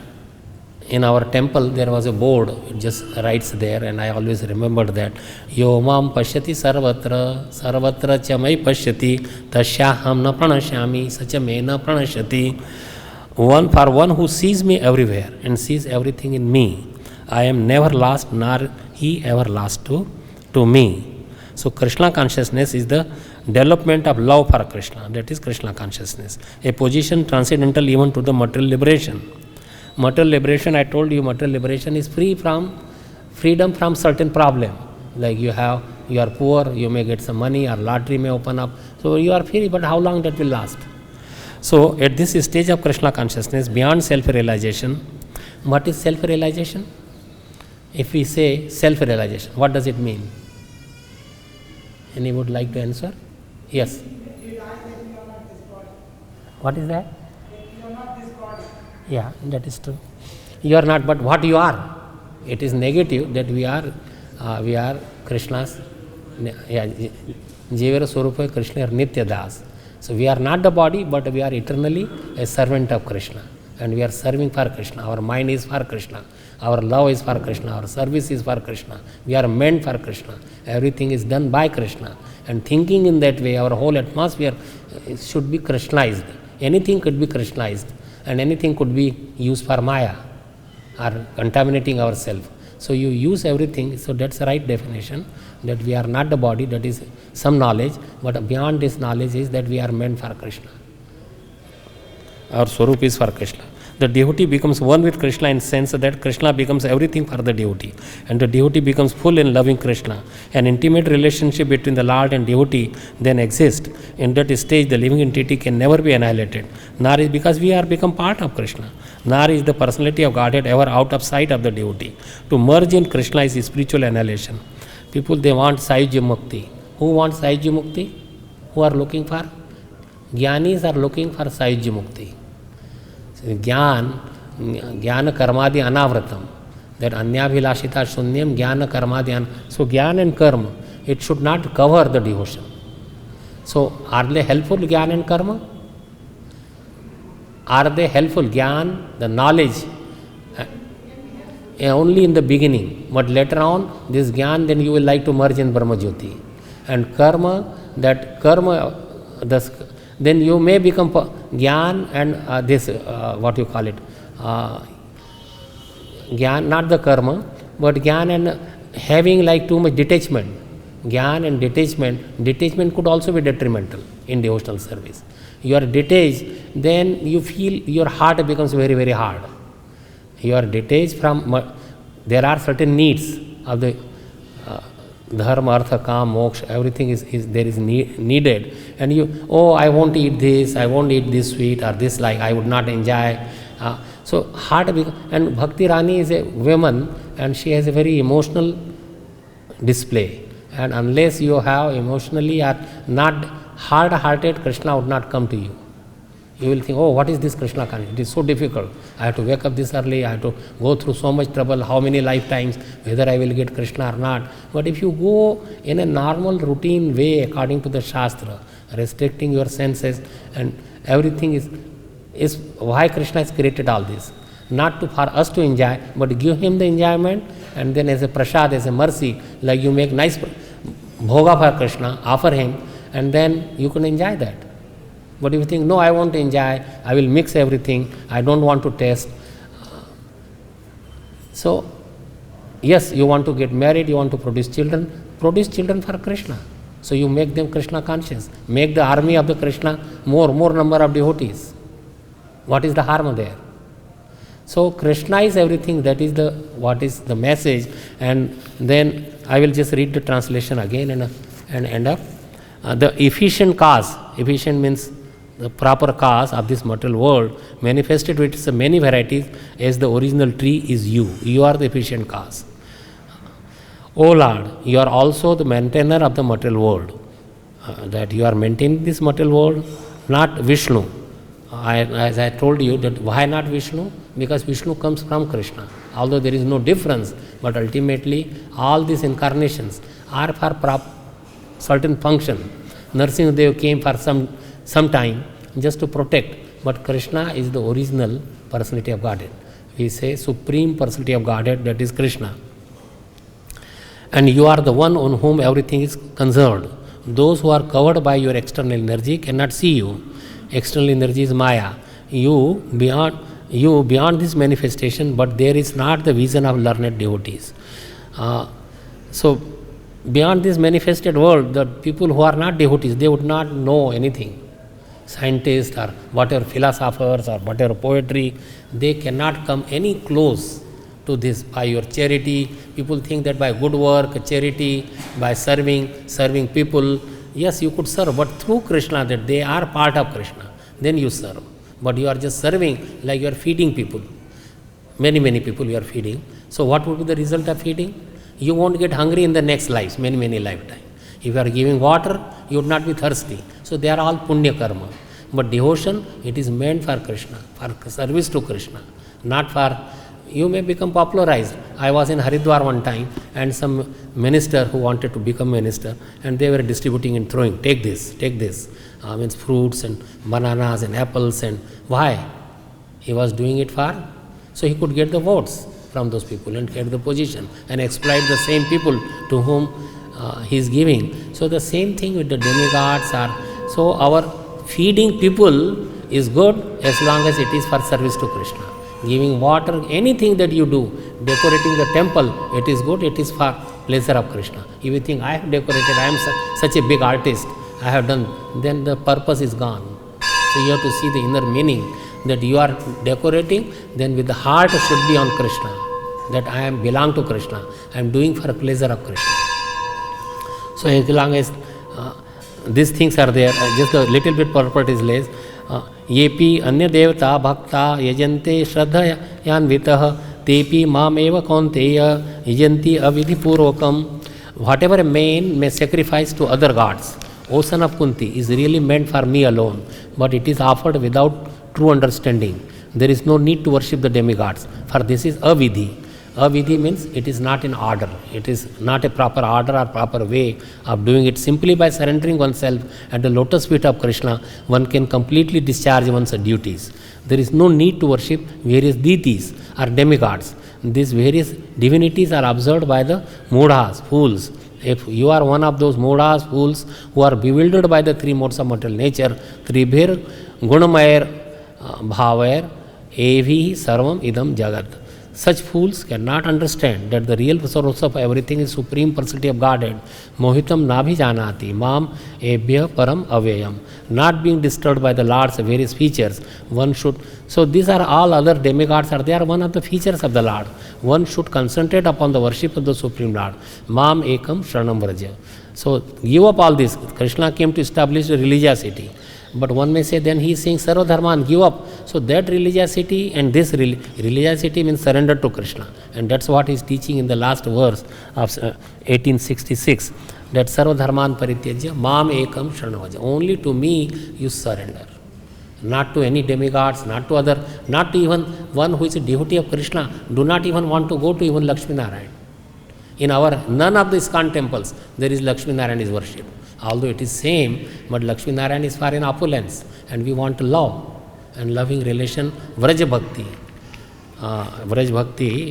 in our temple there was a board, it just writes there and I always remembered that. Yo mam pashyati sarvatra, sarvatra cha mai pashyati, tasyaham na pranashyami, sacha me na pranashyati. For one who sees me everywhere and sees everything in me, I am never lost nor he ever lost to me. So Krishna consciousness is the development of love for Krishna, that is Krishna consciousness, a position transcendental even to the material liberation. Material liberation, I told you, material liberation is freedom from certain problem. Like you are poor, you may get some money, or lottery may open up, so you are free, but how long that will last? So at this stage of Krishna consciousness, beyond self-realization, what is self-realization? If we say self-realization, what does it mean? Any would like to answer? Yes. What is that? You are not this body. Yeah, that is true. You are not, but what you are. It is negative that we are Krishna's. Jivara Swarupa Krishna Nitya Das. So we are not the body, but we are eternally a servant of Krishna. And we are serving for Krishna. Our mind is for Krishna. Our love is for Krishna. Our service is for Krishna. We are meant for Krishna. Everything is done by Krishna. And thinking in that way, our whole atmosphere should be Krishnized. Anything could be Krishnized. And anything could be used for Maya or contaminating ourselves. So you use everything. So that's the right definition, that we are not the body, that is some knowledge. But beyond this knowledge is that we are meant for Krishna. Our Swarup is for Krishna. The devotee becomes one with Krishna in sense that Krishna becomes everything for the devotee. And the devotee becomes full in loving Krishna. An intimate relationship between the Lord and devotee then exists. In that stage, the living entity can never be annihilated. Nor is because we are become part of Krishna. Nor is the personality of Godhead ever out of sight of the devotee. To merge in Krishna is spiritual annihilation. People, they want Sahyajya Mukti. Who wants Sahyajya Mukti? Who are looking for? Jnanis are looking for Sahyajya Mukti. Jnana karmadi anavratam, that anyabhilashita shunyam jnana karmadi. So jnana and karma, it should not cover the devotion. So are they helpful, jnana and karma? Are they helpful? Jnana, the knowledge, only in the beginning, but later on this jnana, then you will like to merge in Brahma Jyoti. And karma, that karma, then you may become Gyan and this, what you call it, Gyan, not the karma, but Gyan and having like too much detachment. Gyan and detachment could also be detrimental in devotional service. You are detached, then you feel your heart becomes very, very hard. You are detached from, there are certain needs of the dharma, artha, kam, moksha, everything is needed. And you, I won't eat this, I won't eat this sweet or this, like I would not enjoy. So heart, and Bhakti Rani is a woman and she has a very emotional display. And unless you have emotionally or not hard-hearted, Krishna would not come to you. You will think, what is this Krishna consciousness? It is so difficult. I have to wake up this early, I have to go through so much trouble, how many lifetimes, whether I will get Krishna or not. But if you go in a normal routine way according to the Shastra, restricting your senses and everything is why Krishna has created all this. Not for us to enjoy, but give him the enjoyment, and then as a prasad, as a mercy, like you make nice bhoga for Krishna, offer him, and then you can enjoy that. But if you think, no, I want to enjoy, I will mix everything, I don't want to taste. So, yes, you want to get married, you want to produce children for Krishna. So you make them Krishna conscious. Make the army of the Krishna more number of devotees. What is the harm there? So Krishna is everything, that is what is the message. And then I will just read the translation again and end up. The efficient cause, efficient means the proper cause of this material world, manifested with its many varieties as the original tree is you. You are the efficient cause. O Lord, you are also the maintainer of the material world. That you are maintaining this material world, not Vishnu. As I told you, that why not Vishnu? Because Vishnu comes from Krishna. Although there is no difference, but ultimately all these incarnations are for certain function. Narasimhadev came for some time just to protect, but Krishna is the original personality of Godhead. We say supreme personality of Godhead, that is Krishna. And you are the one on whom everything is concerned. Those who are covered by your external energy cannot see you. External energy is Maya. You beyond this manifestation, but there is not the vision of learned devotees. So beyond this manifested world, the people who are not devotees, they would not know anything. Scientists or whatever philosophers or whatever poetry, they cannot come any close to this. By your charity, people think that by good work, charity, by serving people, yes, you could serve, but through Krishna, that they are part of Krishna, then you serve. But you are just serving like you are feeding people. Many people you are feeding. So what would be the result of feeding? You won't get hungry in the next lives, many lifetimes. If you are giving water, you would not be thirsty. So they are all punya karma. But devotion, it is meant for Krishna, for service to Krishna, not for, you may become popularized. I was in Haridwar one time and some minister who wanted to become minister, and they were distributing and throwing, take this, means fruits and bananas and apples. And why? He was doing it for, so he could get the votes from those people and get the position and exploit the same people to whom he is giving. So the same thing with the demigods are, so our feeding people is good as long as it is for service to Krishna. Giving water, anything that you do, decorating the temple, it is good, it is for pleasure of Krishna. If you think I have decorated, I am such a big artist, I have done, then the purpose is gone. So you have to see the inner meaning, that you are decorating, then with the heart should be on Krishna, that I am belong to Krishna, I am doing for pleasure of Krishna. So as long as these things are there, just a little bit purport is less. Yepi anya devata bhakta yajante shraddhayanvitah tepi mam eva kaunteya yajanti avidhi purvakam. Whatever a man may sacrifice to other gods, O son of Kunti, is really meant for me alone, but it is offered without true understanding. There is no need to worship the demigods, for this is avidhi. Avidhi means it is not in order. It is not a proper order or proper way of doing it. Simply by surrendering oneself at the lotus feet of Krishna, one can completely discharge one's duties. There is no need to worship various deities or demigods. These various divinities are observed by the mudhas, fools. If you are one of those mudhas, fools, who are bewildered by the three modes of material nature, tribhir gunamayer bhavair evi sarvam idam jagat. Such fools cannot understand that the real source of everything is Supreme Personality of Godhead. Mohitam nabhi janati, mam ebhya param avyayam. Not being disturbed by the Lord's various features, one should. So these are all other demigods are there, one of the features of the Lord. One should concentrate upon the worship of the Supreme Lord. Mam ekam sharanam vraja. So give up all this. Krishna came to establish a religiosity. But one may say then he is saying Sarva Dharman, give up. So that religiosity and this religiosity means surrender to Krishna. And that's what he is teaching in the last verse of 1866. That Sarva Dharman Parityajya Mam Ekam Sharanavaja. Only to me you surrender. Not to any demigods, not to other, not to even one who is a devotee of Krishna. Do not even want to go to even Lakshmi Narayan. In none of the ISKCON temples there is Lakshmi Narayan is worshipped. Although it is same, but Lakshmi Narayan is far in opulence, and we want to love and loving relation. Vraj Bhakti,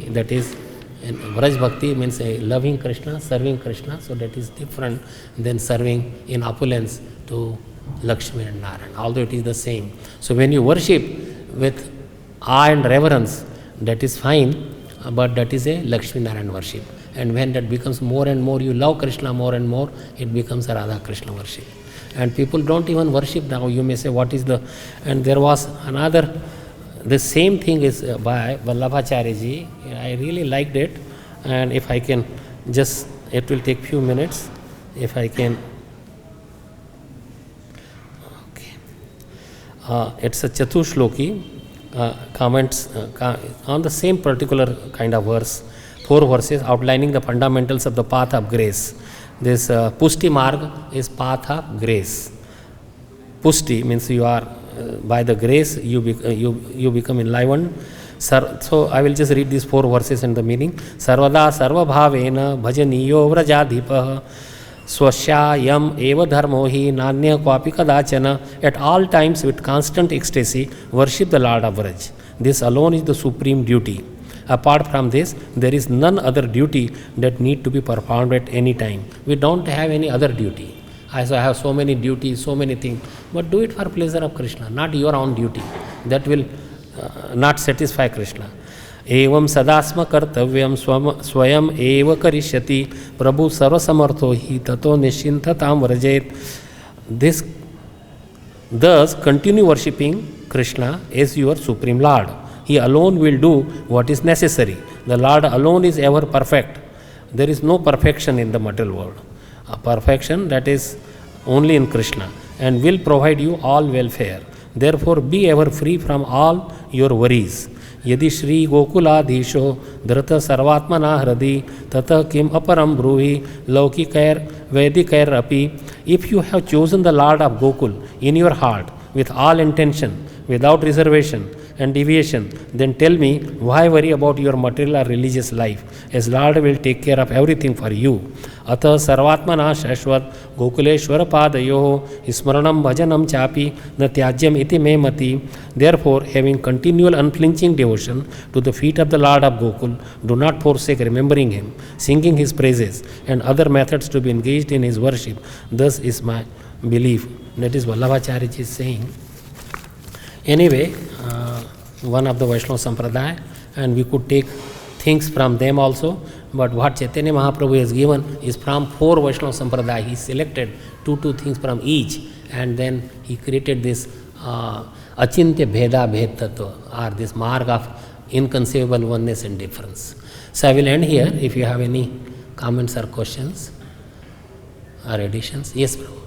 that is, Vraj Bhakti means loving Krishna, serving Krishna, so that is different than serving in opulence to Lakshmi and Narayan, although it is the same. So when you worship with awe and reverence, that is fine, but that is a Lakshmi Narayan worship. And when that becomes more and more, you love Krishna more and more, it becomes a Radha Krishna worship. And people don't even worship now. You may say, what is the... And there was another... The same thing is by Vallabhacharya ji. I really liked it. And if I can just... It will take few minutes. If I can... Okay. It's a Chatushloki. Comments on the same particular kind of verse. 4 verses outlining the fundamentals of the path of grace. This Pushti Marg is path of grace. Pushti means you are, by the grace, you become enlivened. So I will just read these 4 verses and the meaning. Sarvada sarva bhavena bhajaniyo vrajadhipah swashyayam eva dharmo hi nanya kwapi kadachana. At all times with constant ecstasy worship the Lord of Vraj. This alone is the supreme duty. Apart from this, there is none other duty that need to be performed at any time. We don't have any other duty. I have so many duties, so many things, but do it for pleasure of Krishna, not your own duty. That will not satisfy Krishna. एवं सदास्म कर्तव्यम स्वयं एव करिष्यति प्रभु सर्वसमर्थो हि ततो निश्चिंततां व्रजेत. This thus continue worshipping Krishna as your supreme Lord. He alone will do what is necessary. The Lord alone is ever perfect. There is no perfection in the material world. A perfection that is only in Krishna, and will provide you all welfare. Therefore be ever free from all your worries. यदि श्री गोकुलाधीशो धृत सर्वात्मना हृदि ततः किम अपरम ब्रूहि लौकिकैर वैदिकैरपि. If you have chosen the Lord of Gokul in your heart with all intention, without reservation and deviation, then tell me, why worry about your material or religious life, as Lord will take care of everything for you. अतः सर्वात्मना शाश्वत गोकुलेश्वर पादयोः स्मरणं भजनं चापि न त्याज्यम इति मे मति. Therefore, having continual unflinching devotion to the feet of the Lord of Gokul, do not forsake remembering him, singing his praises, and other methods to be engaged in his worship. Thus is my belief. That is Vallabhacharya ji is saying. Anyway, one of the Vaishnava Sampradaya, and we could take things from them also, but what Chaitanya Mahaprabhu has given is from 4 Vaishnava Sampradaya. He selected two things from each, and then he created this Achintya Bheda Bhed Tattva, or this mark of inconceivable oneness and difference. So I will end here. If you have any comments or questions or additions. Yes, Prabhu.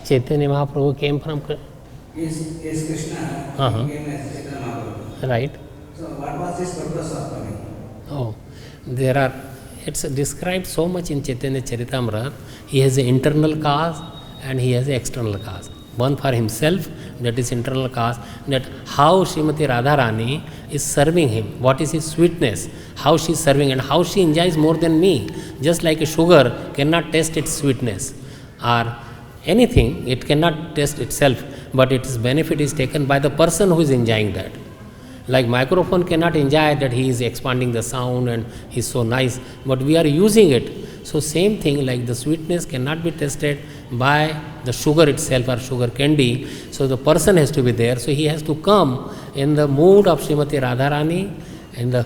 Chaitanya Mahaprabhu came from Is Krishna came as Chaitanya Mahaprabhu. Right. So what was his purpose of coming? Oh, there are, it's described so much in Chaitanya Charitamrita. He has an internal cause and he has an external cause. One for himself, that is internal cause, that how Srimati Radharani is serving him, what is his sweetness, how she is serving, and how she enjoys more than me. Just like a sugar cannot taste its sweetness, or anything, it cannot taste itself, but its benefit is taken by the person who is enjoying that. Like microphone cannot enjoy that he is expanding the sound and he is so nice, but we are using it. So same thing, like the sweetness cannot be tasted by the sugar itself or sugar candy. So the person has to be there. So he has to come in the mood of Srimati Radharani, in the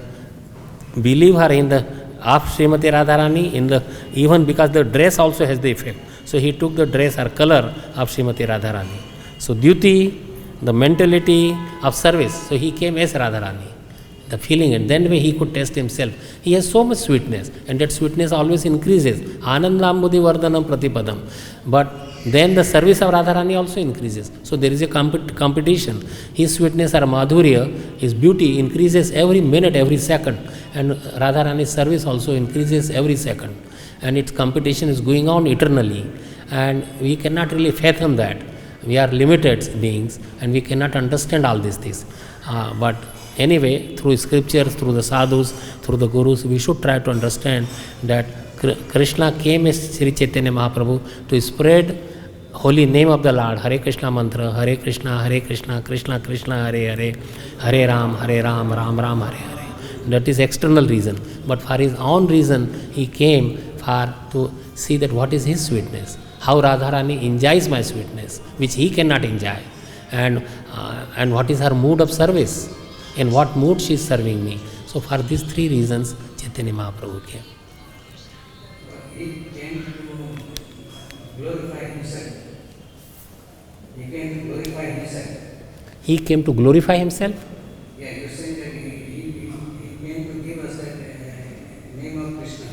believer in the of Srimati Radharani, in the even because the dress also has the effect. So he took the dress or color of Srimati Radharani. So duty, the mentality of service. So he came as Radharani, the feeling, and then he could test himself. He has so much sweetness, and that sweetness always increases. Anandambudhi vardhanam pratipadam. But then the service of Radharani also increases. So there is a competition. His sweetness or madhurya, his beauty increases every minute, every second. And Radharani's service also increases every second. And its competition is going on eternally. And we cannot really fathom that. We are limited beings and we cannot understand all these things. But anyway, through scriptures, through the sadhus, through the gurus, we should try to understand that Krishna came as Sri Chaitanya Mahaprabhu to spread holy name of the Lord, Hare Krishna mantra, Hare Krishna, Krishna Krishna, Hare Hare, Hare Ram, Ram Ram, Hare Hare. That is external reason. But for his own reason, he came for to see that what is his sweetness, how Radharani enjoys my sweetness, which he cannot enjoy, and what is her mood of service, in what mood she is serving me. So for these 3 reasons, Chaitanya Mahaprabhu came. He came to glorify himself. He came to glorify himself. He came to glorify himself? Yeah, you saying that he came to give us that name of Krishna.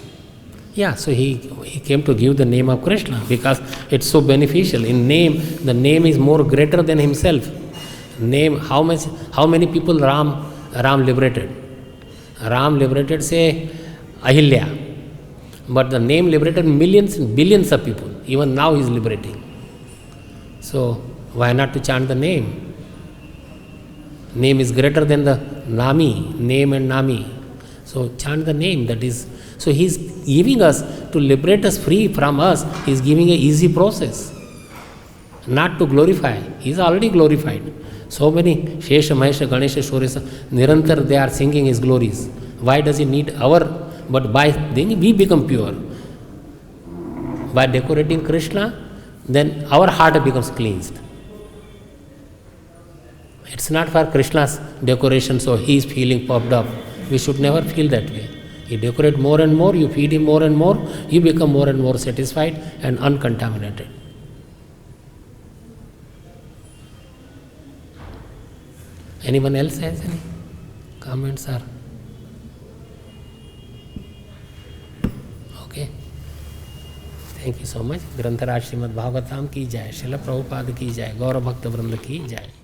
Yeah, so he came to give the name of Krishna because it's so beneficial. In name, the name is more greater than himself. Name, how many people Ram liberated? Ram liberated, say, Ahilya. But the name liberated millions and billions of people. Even now he is liberating. So why not to chant the name? Name is greater than the Nami, name and Nami. So chant the name, that is, so he is giving us to liberate us free from us, he is giving a easy process, not to glorify, he is already glorified. So many Shesha, Mahesha, Ganesha, Shoresha, Nirantar they are singing his glories. Why does he need our, but by then we become pure. By decorating Krishna, then our heart becomes cleansed. It's not for Krishna's decoration, so he is feeling puffed up. We should never feel that way. You decorate more and more, you feed him more and more, you become more and more satisfied and uncontaminated. Anyone else has any comments or? Okay. Thank you so much. ग्रंथराज Shrimad Bhagavatam की जय, श्रील प्रभुपाद की जय, गौर भक्त वृंद की जय.